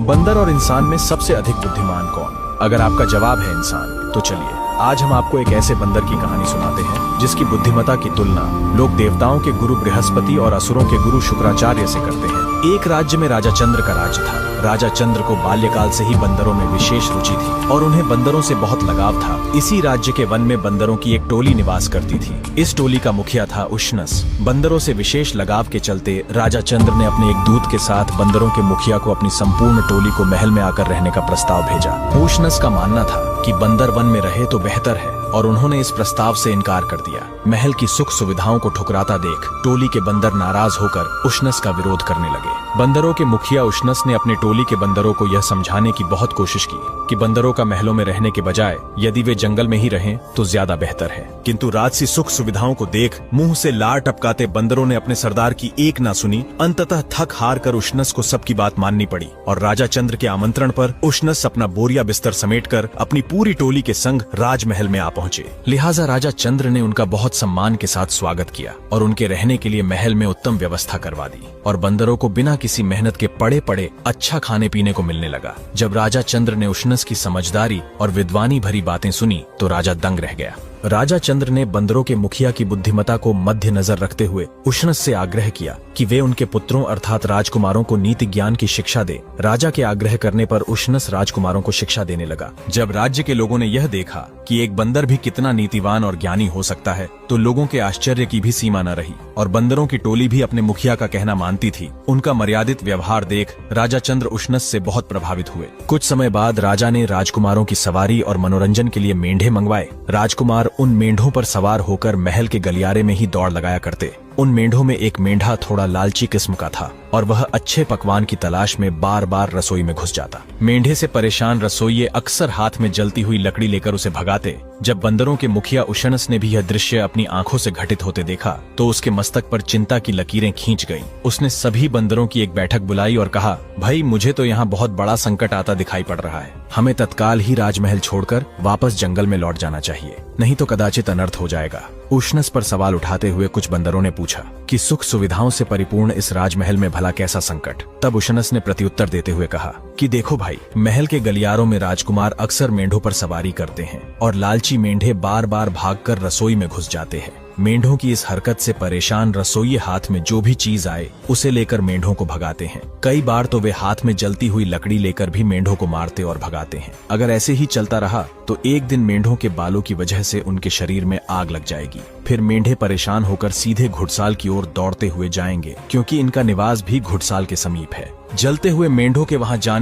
बंदर और इंसान में सबसे अधिक बुद्धिमान कौन? अगर आपका जवाब है इंसान, तो चलिए आज हम आपको एक ऐसे बंदर की कहानी सुनाते हैं जिसकी बुद्धिमत्ता की तुलना लोग देवताओं के गुरु बृहस्पति और असुरों के गुरु शुक्राचार्य से करते हैं। एक राज्य में राजा चंद्र का राज्य था। राजा चंद्र को बाल्यकाल से ही बंदरों में विशेष रुचि थी और उन्हें बंदरों से बहुत लगाव था। इसी राज्य के वन में बंदरों की एक टोली निवास करती थी। इस टोली का मुखिया था उष्णस। बंदरों से विशेष लगाव के चलते राजा चंद्र ने अपने एक दूत के साथ बंदरों के मुखिया को अपनी संपूर्ण टोली को महल में आकर रहने का प्रस्ताव भेजा। उष्णस का मानना था कि बंदर वन में रहे तो बेहतर है और उन्होंने इस प्रस्ताव से इनकार कर दिया। महल की सुख सुविधाओं को ठुकराता देख टोली के बंदर नाराज होकर उष्णस का विरोध करने लगे। बंदरों के मुखिया उष्णस ने अपने टोली के बंदरों को यह समझाने की बहुत कोशिश की कि बंदरों का महलों में रहने के बजाय यदि वे जंगल में ही रहें तो ज्यादा बेहतर है। किंतु राजसी सुख सुविधाओं को देख मुंह से लार टपकाते बंदरों ने अपने सरदार की एक ना सुनी। अंततः थक हार कर उष्णस को सबकी बात माननी पड़ी और राजा चंद्र के आमंत्रण पर उष्णस अपना बोरिया बिस्तर समेटकर अपनी पूरी टोली के संग राजमहल में आ पहुंचे। लिहाजा राजा चंद्र ने उनका बहुत सम्मान के साथ स्वागत किया और उनके रहने के लिए महल में उत्तम व्यवस्था करवा दी और बंदरों को बिना किसी मेहनत के पड़े पड़े अच्छा खाने पीने को मिलने लगा। जब राजा चंद्र ने उष्णस की समझदारी और विद्वानी भरी बातें सुनी तो राजा दंग रह गया। राजा चंद्र ने बंदरों के मुखिया की बुद्धिमत्ता को मध्य नजर रखते हुए उष्णस से आग्रह किया कि वे उनके पुत्रों अर्थात राजकुमारों को नीति ज्ञान की शिक्षा दे। राजा के आग्रह करने पर उष्णस राजकुमारों को शिक्षा देने लगा। जब राज्य के लोगों ने यह देखा कि एक बंदर भी कितना नीतिवान और ज्ञानी हो सकता है तो लोगों के आश्चर्य की भी सीमा न रही और बंदरों की टोली भी अपने मुखिया का कहना मानती थी। उनका मर्यादित व्यवहार देख राजा चंद्र उष्णस से बहुत प्रभावित हुए। कुछ समय बाद राजा ने राजकुमारों की सवारी और मनोरंजन के लिए मेंढे मंगवाए। राजकुमार उन मेंढों पर सवार होकर महल के गलियारे में ही दौड़ लगाया करते। उन मेंढों में एक मेंढा थोड़ा लालची किस्म का था और वह अच्छे पकवान की तलाश में बार बार रसोई में घुस जाता। मेंढे से परेशान रसोइये अक्सर हाथ में जलती हुई लकड़ी लेकर उसे भगाते। जब बंदरों के मुखिया उष्णस ने भी यह दृश्य अपनी आंखों से घटित होते देखा तो उसके मस्तक पर चिंता की लकीरें खींच गईं। उसने सभी बंदरों की एक बैठक बुलाई और कहा, भाई मुझे तो यहाँ बहुत बड़ा संकट आता दिखाई पड़ रहा है। हमें तत्काल ही राजमहल छोड़कर वापस जंगल में लौट जाना चाहिए, नहीं तो कदाचित अनर्थ हो जाएगा। उष्णस पर सवाल उठाते हुए कुछ बंदरों ने पूछा कि सुख सुविधाओं से परिपूर्ण इस राजमहल में भला कैसा संकट। तब उष्णस ने प्रत्युत्तर देते हुए कहा कि देखो भाई, महल के गलियारों में राजकुमार अक्सर मेंढों पर सवारी करते हैं और लालची मेंढे बार बार भागकर रसोई में घुस जाते हैं। मेंढों की इस हरकत से परेशान रसोइये हाथ में जो भी चीज आए उसे लेकर मेंढों को भगाते हैं। कई बार तो वे हाथ में जलती हुई लकड़ी लेकर भी मेंढों को मारते और भगाते हैं। अगर ऐसे ही चलता रहा तो एक दिन मेंढों के बालों की वजह से उनके शरीर में आग लग जाएगी। फिर मेंढे परेशान होकर सीधे घुड़साल की ओर दौड़ते हुए जाएंगे क्योंकि इनका निवास भी घुड़साल के समीप है। जलते हुए मेंढों के वहां जाने